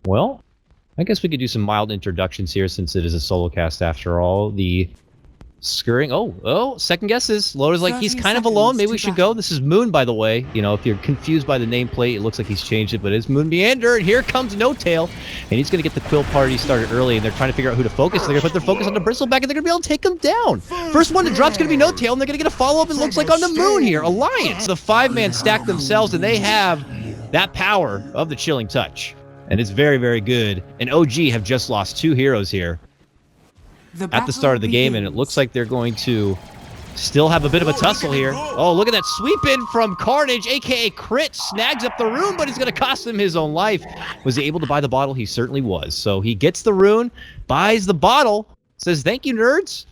Well, I guess we could do some mild introductions here since it is a solo cast after all. The scurrying. Oh, second guesses. Loda's like, he's kind of alone. Maybe we should go. This is Moon, by the way. You know, if you're confused by the nameplate, it looks like he's changed it, but it's Moon Meander, and here comes No Tail. And he's going to get the Quill party started early, and they're trying to figure out who to focus. They're going to put their focus on the Bristleback, and they're going to be able to take him down. First one to drop's going to be No Tail, and they're going to get a follow-up, it looks like, on the Moon here. Alliance. The 5-man stack themselves, and they have that power of the Chilling Touch. And it's very, very good. And OG have just lost 2 heroes here at the start of the game, and it looks like they're going to still have a bit of a tussle here. Oh, look at that sweep in from Carnage, a.k.a. Crit. Snags up the rune, but it's going to cost him his own life. Was he able to buy the bottle? He certainly was. So he gets the rune, buys the bottle, says, thank you, nerds.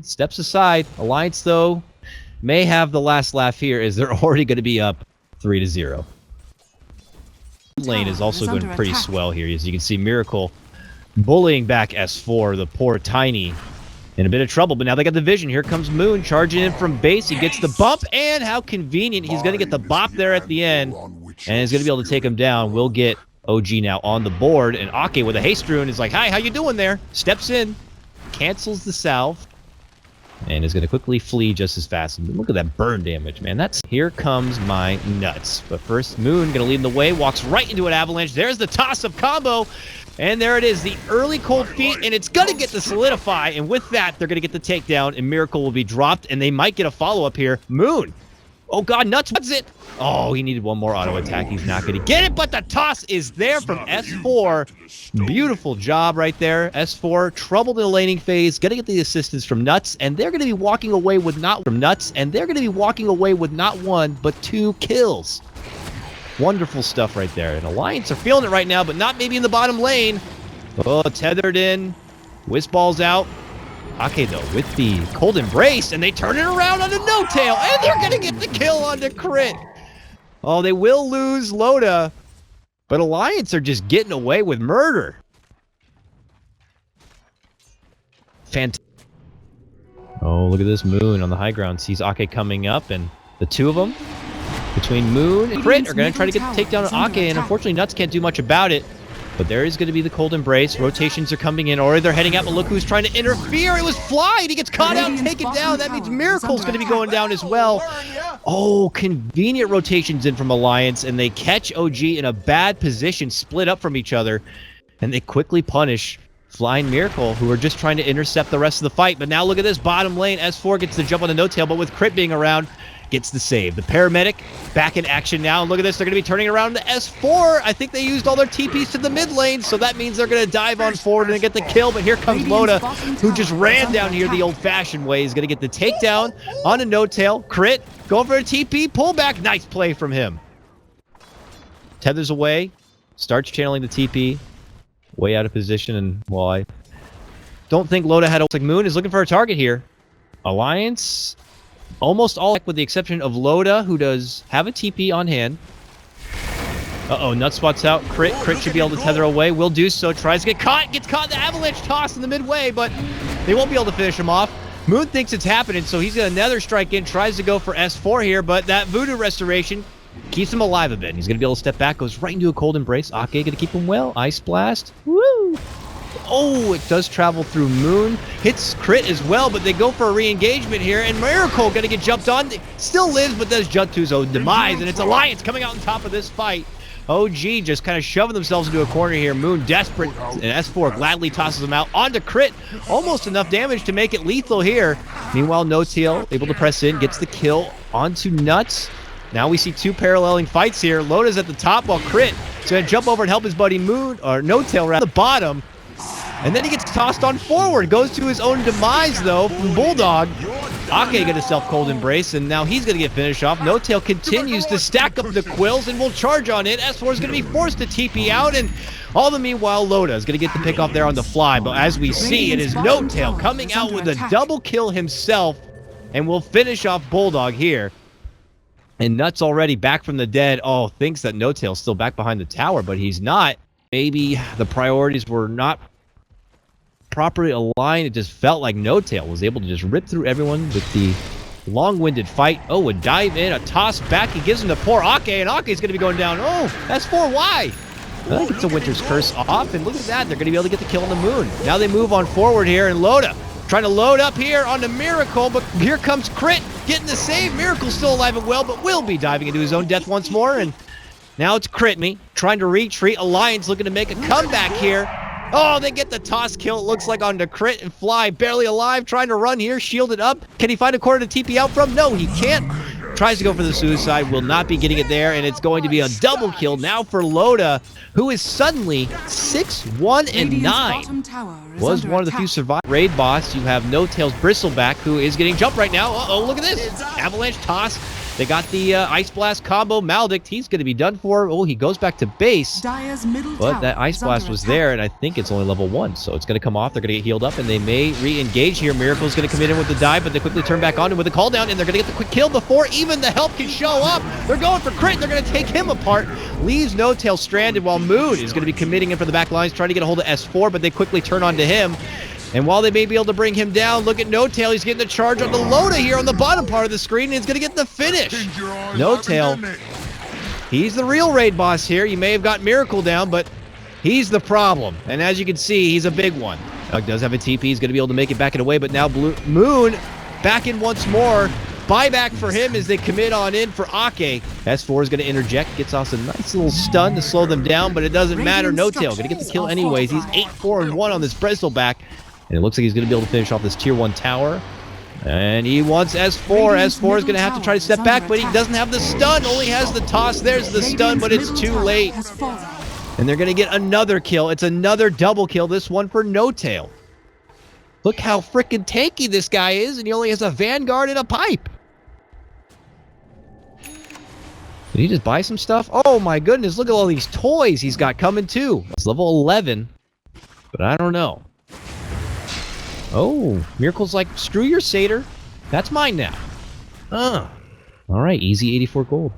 Steps aside. Alliance, though, may have the last laugh here, as they're already going to be up 3-0. Lane is also going pretty swell here. As you can see, Miracle bullying back S4, the poor Tiny, in a bit of trouble, but now they got the vision. Here comes Moon charging in from base. He gets the bump, and how convenient. He's going to get the bop there at the end, and he's going to be able to take him down. We'll get OG now on the board, and Ake with a haste rune is like, hi, how you doing there? Steps in, cancels the salve, and is going to quickly flee just as fast. And look at that burn damage, man. That's here comes my nuts. But first, Moon going to lead the way, walks right into an avalanche. There's the toss-up combo. And there it is, the early cold feet, and it's going to get the solidify, and with that, they're going to get the takedown, and Miracle will be dropped, and they might get a follow-up here. Moon! Oh god, Nuts what's it? Oh, he needed one more auto attack. He's not going to get it, but the toss is there from S4. Beautiful job right there. S4, troubled in the laning phase, going to get the assistance from Nuts, and they're going to be walking away with not 1, but 2 kills. Wonderful stuff right there. And Alliance are feeling it right now, but not maybe in the bottom lane. Oh, tethered in. Whizball's out. Ake, though, with the cold embrace, and they turn it around onto No Tail, and they're going to get the kill onto Crit. Oh, they will lose Loda, but Alliance are just getting away with murder. Fantastic. Oh, look at this. Moon on the high ground sees Ake coming up, and the 2 of them between Moon and Crit are going to try to get the takedown on Ake, and unfortunately Nuts can't do much about it. But there is going to be the cold embrace. Rotations are coming in, or they're heading out, but look who's trying to interfere. It was Fly, and he gets caught out and taken down. That means Miracle's going to be going down as well. Oh, convenient rotations in from Alliance, and they catch OG in a bad position, split up from each other, and they quickly punish Fly and Miracle, who are just trying to intercept the rest of the fight. But now look at this bottom lane. S4 gets the jump on the No Tail, but with Crit being around, gets the save. The paramedic back in action now. And look at this. They're going to be turning around to S4. I think they used all their TPs to the mid lane, so that means they're going to dive on forward and get the kill. But here comes Loda, who just ran down here the old-fashioned way. He's going to get the takedown on a No Tail. Crit, going for a TP, pullback. Nice play from him. Tethers away, starts channeling the TP. Way out of position, and well, I don't think Loda had a... Like Moon is looking for a target here. Alliance... almost all, with the exception of Loda, who does have a TP on hand. Uh-oh, Nut spots out. Crit should be able to tether away. Will do so. Tries to get caught. Gets caught in the avalanche toss in the midway, but they won't be able to finish him off. Moon thinks it's happening, so he's got another strike in. Tries to go for S4 here, but that Voodoo Restoration keeps him alive a bit. He's going to be able to step back. Goes right into a cold embrace. Ake going to keep him well. Ice Blast. Woo! Oh, it does travel through Moon. Hits Crit as well, but they go for a re-engagement here, and Miracle going to get jumped on. Still lives, but does jump to his own demise, and it's Alliance coming out on top of this fight. OG just kind of shoving themselves into a corner here. Moon desperate, and S4 gladly tosses him out onto Crit. Almost enough damage to make it lethal here. Meanwhile, No Tail able to press in, gets the kill onto Nuts. Now we see 2 paralleling fights here. Loda's at the top while Crit is going to jump over and help his buddy Moon, or No Tail around the bottom. And then he gets tossed on forward. Goes to his own demise, though, from Bulldog. Ake get a self-cold embrace, and now he's going to get finished off. No Tail continues to stack up the quills and will charge on it. S4 is going to be forced to TP out, and all the meanwhile, Loda is going to get the pick off there on the fly. But as we see, it is No Tail coming out with a double kill himself, and will finish off Bulldog here. And Nuts already back from the dead. Oh, thinks that No Tail's still back behind the tower, but he's not. Maybe the priorities were not properly aligned. It just felt like No Tail was able to just rip through everyone with the long-winded fight. Oh, a dive in, a toss back. He gives him the poor Ake, and Ake's going to be going down. Oh, that's 4. Why? I think it's a Winter's Curse off, and look at that. They're going to be able to get the kill on the Moon. Now they move on forward here, and Loda trying to load up here on the Miracle, but here comes Crit getting the save. Miracle's still alive and well, but will be diving into his own death once more, and now it's Crit Me trying to retreat. Alliance looking to make a comeback here. Oh, they get the toss kill, it looks like, onto Crit, and Fly barely alive, trying to run here, shielded up. Can he find a corner to TP out from? No, he can't. Tries to go for the suicide, will not be getting it there, and it's going to be a double kill now for Loda, who is suddenly 6-1-9. Was one of the few survived. Raid boss, you have No Tail's Bristleback, who is getting jumped right now. Uh-oh, look at this. Avalanche toss. They got the Ice Blast combo. Maldict, he's going to be done for. Oh, he goes back to base. But that Ice Blast was there, and I think it's only level 1, so it's going to come off. They're going to get healed up, and they may re-engage here. Miracle's going to come in with the dive, but they quickly turn back on with a call down, and they're going to get the quick kill before even the help can show up. They're going for Crit, and they're going to take him apart. Leaves No Tail stranded, while Moon is going to be committing in for the back lines, trying to get a hold of S4, but they quickly turn onto him. And while they may be able to bring him down, look at No Tail. He's getting the charge on the Loda here on the bottom part of the screen, and he's going to get the finish. No Tail, he's the real raid boss here. You may have got Miracle down, but he's the problem. And as you can see, he's a big one. Doug does have a TP. He's going to be able to make it back and away, but now Moon back in once more. Buyback for him as they commit on in for Ake. S4 is going to interject, gets off a nice little stun to slow them down, but it doesn't matter. No Tail going to get the kill anyways. He's 8-4-1 on this Bristleback. And it looks like he's going to be able to finish off this tier 1 tower. And he wants S4. S4 is going to have to try to step back, but he doesn't have the stun. Only has the toss. There's the stun, but it's too late. And they're going to get another kill. It's another double kill, this one for No Tail. Look how freaking tanky this guy is, and he only has a Vanguard and a pipe. Did he just buy some stuff? Oh my goodness, look at all these toys he's got coming too. It's level 11, but I don't know. Oh, Miracle's like, screw your satyr. That's mine now. Alright, easy 84 gold.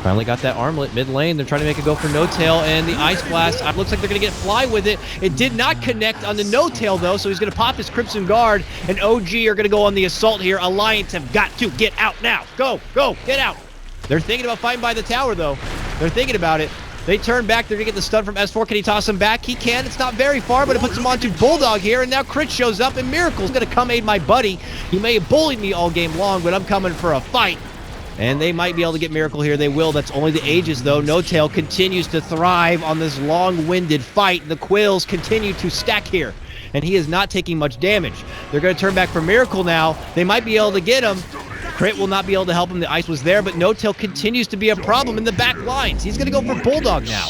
Finally got that armlet mid lane. They're trying to make a go for No Tail, and the Ice Blast. Looks like they're going to get Fly with it. It did not connect on the No Tail, though, so he's going to pop his Crimson Guard, and OG are going to go on the assault here. Alliance have got to get out now. Go, go, get out. They're thinking about fighting by the tower, though. They're thinking about it. They turn back. They're going to get the stun from S4. Can he toss him back? He can. It's not very far, but it puts him onto Bulldog here, and now Crit shows up, and Miracle's going to come aid my buddy. He may have bullied me all game long, but I'm coming for a fight. And they might be able to get Miracle here. They will. That's only the Aegis, though. No Tail continues to thrive on this long-winded fight. The Quills continue to stack here, and he is not taking much damage. They're going to turn back for Miracle now. They might be able to get him. Crit will not be able to help him. The ice was there, but No Tail continues to be a problem in the back lines. He's going to go for Bulldog now.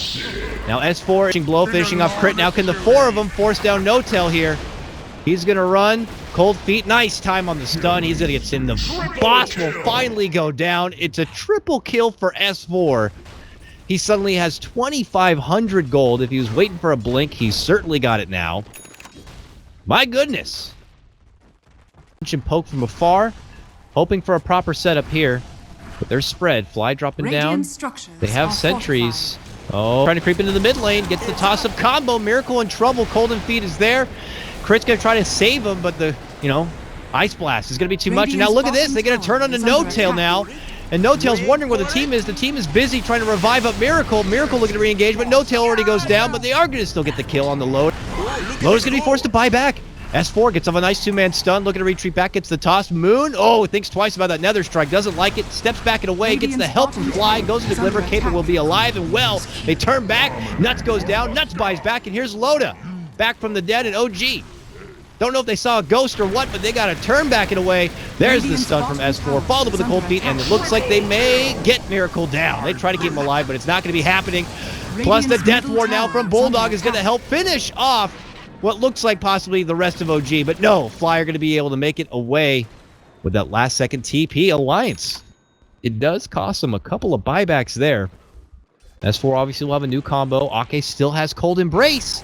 Now S4 blow finishing off Crit. Now can the four of them force down No Tail here? He's going to run. Cold feet. Nice time on the stun. He's going to get in. The boss will finally go down. It's a triple kill for S4. He suddenly has 2,500 gold. If he was waiting for a blink, he's certainly got it now. My goodness. And poke from afar. Hoping for a proper setup here. But they're spread. Fly dropping down. They have sentries. Oh, trying to creep into the mid lane. Gets the toss-up combo. Miracle in trouble. Cold and Feet is there. Crit's going to try to save him, but the, Ice Blast is going to be too much. And now look at this. They're going to turn on to No Tail now. And No Tail's wondering where the team is. The team is busy trying to revive up Miracle. Miracle looking to re-engage, but No Tail already goes down. But they are going to still get the kill on the load. Loda's going to be forced to buy back. S4 gets off a nice two-man stun, looking to retreat back, gets the toss. Moon, thinks twice about that Nether Strike, doesn't like it, steps back and away, gets the help from Fly, goes to Glimmer, Caper will be alive and well. They turn back, Nuts goes down, Nuts buys back, and here's Loda, back from the dead, and OG. Don't know if they saw a ghost or what, but they got to turn back and away. There's the stun from S4, followed up with the Cold Feet, and it looks like they may get Miracle down. They try to keep him alive, but it's not going to be happening. Plus the Death Ward now from Bulldog is going to help finish off what looks like possibly the rest of OG, but no, Fly are going to be able to make it away with that last-second TP Alliance. It does cost them a couple of buybacks there. S4 obviously will have a new combo. Ake still has Cold Embrace.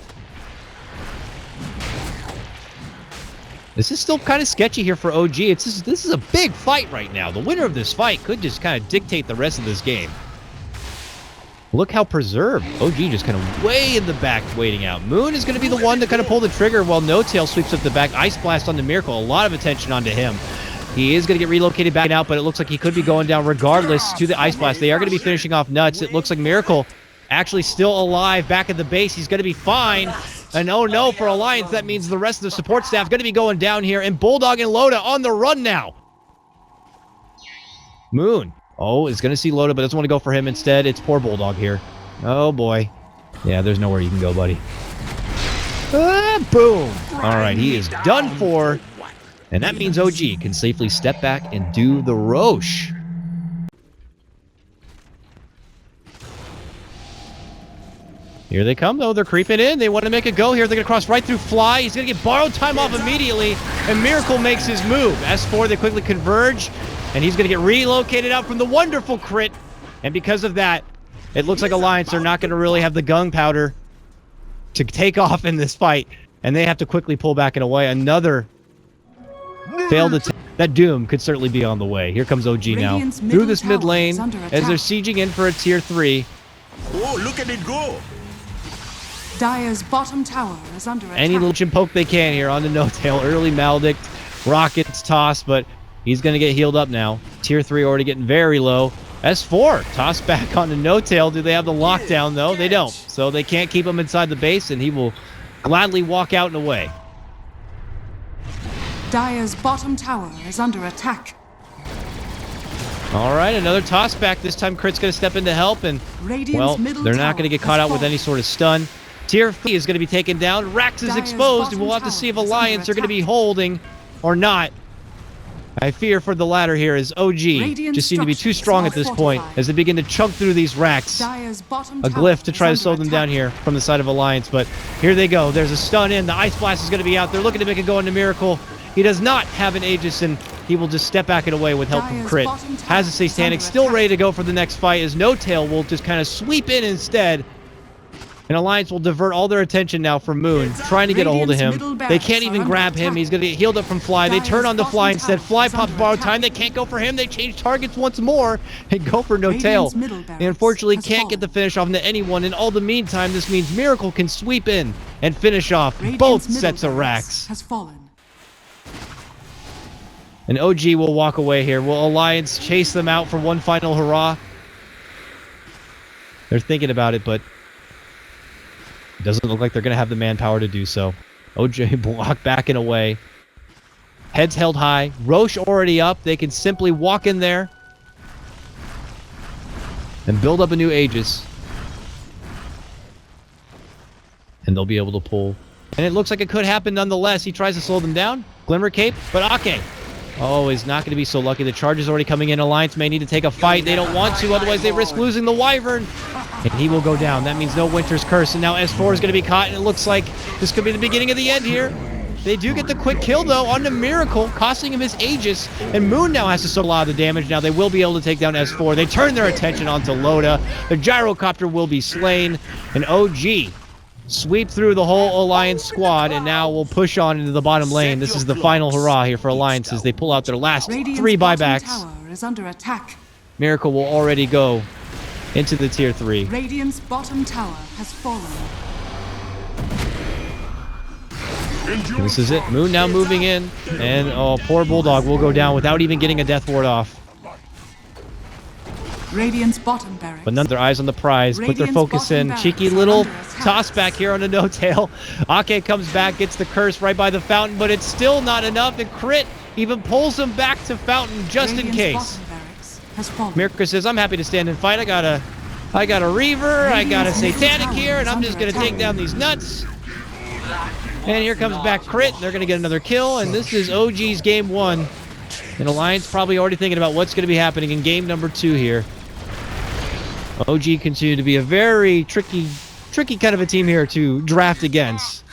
This is still kind of sketchy here for OG. This is a big fight right now. The winner of this fight could just kind of dictate the rest of this game. Look how preserved. OG just kind of way in the back waiting out. Moon is going to be the one to kind of pull the trigger while No Tail sweeps up the back. Ice Blast on the Miracle. A lot of attention onto him. He is going to get relocated back out, but it looks like he could be going down regardless to the Ice Blast. They are going to be finishing off Nuts. It looks like Miracle actually still alive back at the base. He's going to be fine. And oh no, for Alliance, that means the rest of the support staff going to be going down here. And Bulldog and Loda on the run now. Moon. Oh, is going to see Loda, but doesn't want to go for him instead. It's poor Bulldog here. Oh boy. Yeah, there's nowhere you can go, buddy. Boom. All right, he is done for. And that means OG can safely step back and do the Roche. Here they come, though. They're creeping in. They want to make a go here. They're going to cross right through Fly. He's going to get borrowed time off immediately. And Miracle makes his move. S4, they quickly converge. And he's going to get relocated out from the wonderful crit. And because of that, it looks like Alliance are not going to really have the gunpowder to take off in this fight. And they have to quickly pull back and away. Another failed attempt. That Doom could certainly be on the way. Here comes OG now. Through this mid lane as they're sieging in for a tier 3. Oh, look at it go! Dire's bottom tower is under attack. Any little chimp poke they can here on the no-tail. Early Maledict. Rockets tossed, but he's going to get healed up now. Tier 3 already getting very low. S4 tossed back on the no-tail. Do they have the lockdown, though? They don't. So they can't keep him inside the base, and he will gladly walk out and away. Dire's bottom tower is under attack. All right, another toss back. This time Crit's going to step in to help, and, well, they're not going to get caught out with any sort of stun. Tier 3 is going to be taken down. Rax is exposed, and we'll have to see if Alliance are going to be holding or not. I fear for the latter here is OG just seem to be too strong at this point as they begin to chunk through these racks. A glyph to try to slow them down here from the side of Alliance, but here they go. There's a stun in. The Ice Blast is going to be out. They're looking to make it go into Miracle. He does not have an Aegis, and he will just step back and away with help from Crit. Has a Satanic, still ready to go for the next fight, as No-Tail will just kind of sweep in instead. And Alliance will divert all their attention now from Moon, trying to get a hold of him. They can't even grab him. He's going to get healed up from Fly. They turn on the Fly instead. Fly pops borrowed time. They can't go for him. They change targets once more and go for No-Tail. They unfortunately can't get the finish off into anyone. In all the meantime, this means Miracle can sweep in and finish off both sets of racks. And OG will walk away here. Will Alliance chase them out for one final hurrah? They're thinking about it, but it doesn't look like they're going to have the manpower to do so. OG block back and away. Heads held high. Roche already up. They can simply walk in there and build up a new Aegis. And they'll be able to pull. And it looks like it could happen nonetheless. He tries to slow them down. Glimmer Cape, but Ake. Oh, he's not going to be so lucky. The charge is already coming in. Alliance may need to take a fight. They don't want to, otherwise they risk losing the Wyvern. And he will go down. That means no Winter's Curse. And now S4 is going to be caught, and it looks like this could be the beginning of the end here. They do get the quick kill, though, on the Miracle, costing him his Aegis. And Moon now has to soak a lot of the damage. Now they will be able to take down S4. They turn their attention onto Loda. The Gyrocopter will be slain. And OG sweep through the whole Alliance squad, and now we'll push on into the bottom lane. This is the final hurrah here for Alliance as they pull out their last 3 buybacks. Tower is under attack. Miracle will already go into the tier 3. Radiant's bottom tower has fallen. This is it. Moon now moving in, and oh, poor Bulldog will go down without even getting a death ward off. Radiant's bottom barracks. But none of their eyes on the prize. Put their focus in. Cheeky little toss back here on a no-tail. Ake comes back, gets the curse right by the fountain, but it's still not enough. And Crit even pulls him back to fountain just in case. Mirka says, I'm happy to stand and fight. I got a Reaver, I got a Satanic here, and I'm just going to take down these nuts. And here comes back Crit. They're going to get another kill, and this is OG's game 1. And Alliance probably already thinking about what's going to be happening in game number 2 here. OG continue to be a very tricky kind of a team here to draft against.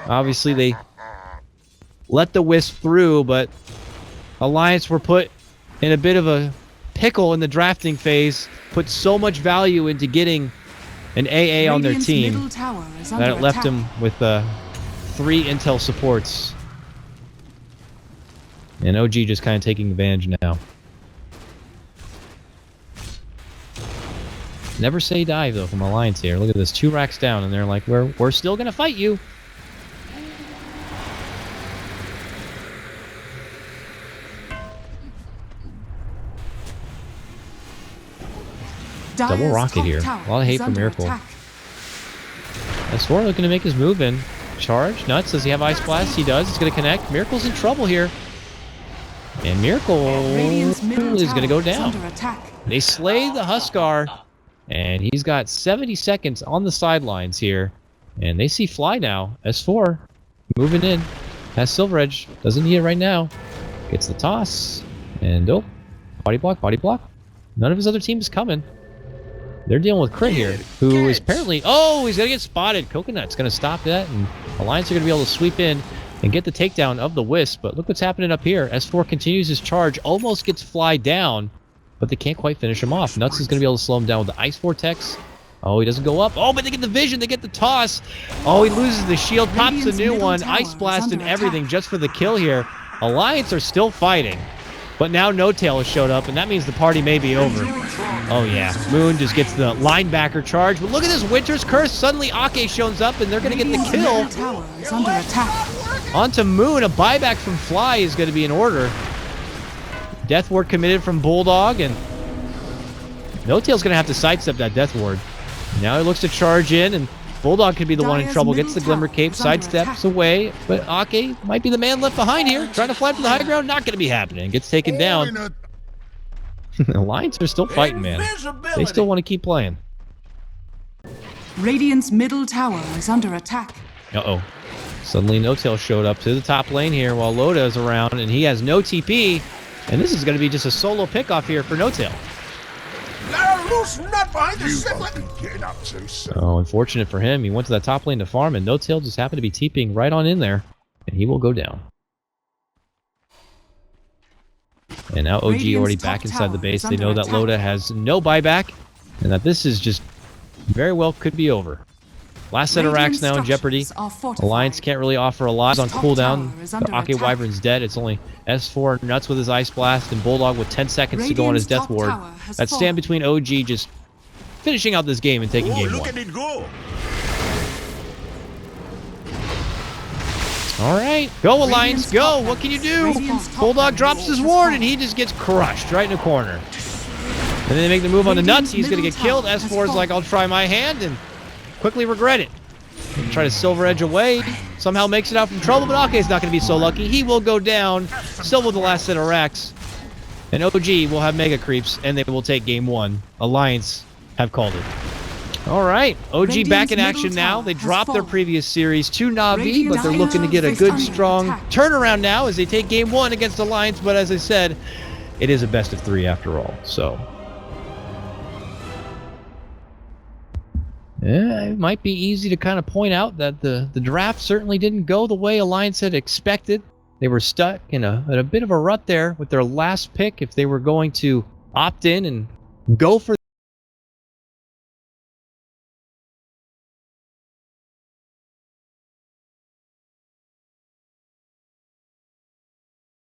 Obviously, they let the Wisp through, but Alliance were put in a bit of a pickle in the drafting phase, put so much value into getting an AA on their team that it left them with 3 intel supports. And OG just kind of taking advantage now. Never say die, though, from Alliance here. Look at this. 2 racks down, and they're like, we're still going to fight you. double Dire's rocket top here. tower A lot of hate is for under Miracle. attack. S4 looking to make his move in. Charge. Nuts. Does he have Ice Blast? He does. It's going to connect. Miracle's in trouble here. And Miracle Radiant's middle is going to tower go is down. under attack. They slay the Huskar. And he's got 70 seconds on the sidelines here. And they see Fly now. S4 moving in. Has Silver Edge. Doesn't need it right now. Gets the toss. And oh. Body block. Body block. None of his other team is coming. They're dealing with Crit here, who is apparently... Oh, he's going to get spotted. Coconut's going to stop that, and Alliance are going to be able to sweep in and get the takedown of the Wisp. But look what's happening up here. S4 continues his charge, almost gets Fly down, but they can't quite finish him off. Nuts is going to be able to slow him down with the Ice Vortex. Oh, he doesn't go up. Oh, but they get the vision. They get the toss. Oh, he loses the shield, pops a new one. Ice Blast and everything just for the kill here. Alliance are still fighting. But now No-Tail has showed up, and that means the party may be over. Oh, yeah. Moon just gets the linebacker charge. But look at this Winter's Curse. Suddenly, Ake shows up, and they're going to get the kill. Tower is under attack. Onto Moon. A buyback from Fly is going to be in order. Death Ward committed from Bulldog, and No-Tail's going to have to sidestep that Death Ward. Now he looks to charge in, and Bulldog could be the one in trouble. Gets the Glimmer Cape, sidesteps away, but Ake might be the man left behind here. Trying to fly for the high ground, not going to be happening. Gets taken down. Alliance are still fighting, man. They still want to keep playing. Radiant's middle tower is under attack. Uh-oh. Suddenly No-Tail showed up to the top lane here while Loda is around, and he has no TP. And this is going to be just a solo pickoff here for No-Tail. Oh, unfortunate for him. He went to that top lane to farm, and No-Tail just happened to be TPing right on in there, and he will go down. And now OG already back inside the base. They know that Loda has no buyback, and that this is just very well could be over. Last set of racks now in jeopardy. Alliance can't really offer a lot on cooldown. The Ake Wyvern's dead. It's only S4 Nuts with his Ice Blast and Bulldog with 10 seconds to go on his Death Ward. That stand between OG just finishing out this game and taking game Look one. at it go. All right, go Alliance, go! What can you do? Bulldog drops his ward and he just gets crushed right in the corner. And then they make the move on the Nuts. He's gonna get killed. S4 is like, I'll try my hand, and quickly regret it. Try to Silver Edge away. Somehow makes it out from trouble, but Ake's not going to be so lucky. He will go down, still with the last set of racks. And OG will have Mega Creeps, and they will take game one. Alliance have called it. All right, OG back in action now. They dropped their previous series to Na'Vi, but they're looking to get a good, strong turnaround now as they take game one against Alliance. But as I said, it is a best of 3 after all, so... Yeah, it might be easy to kind of point out that the draft certainly didn't go the way Alliance had expected. They were stuck in a bit of a rut there with their last pick if they were going to opt in and go for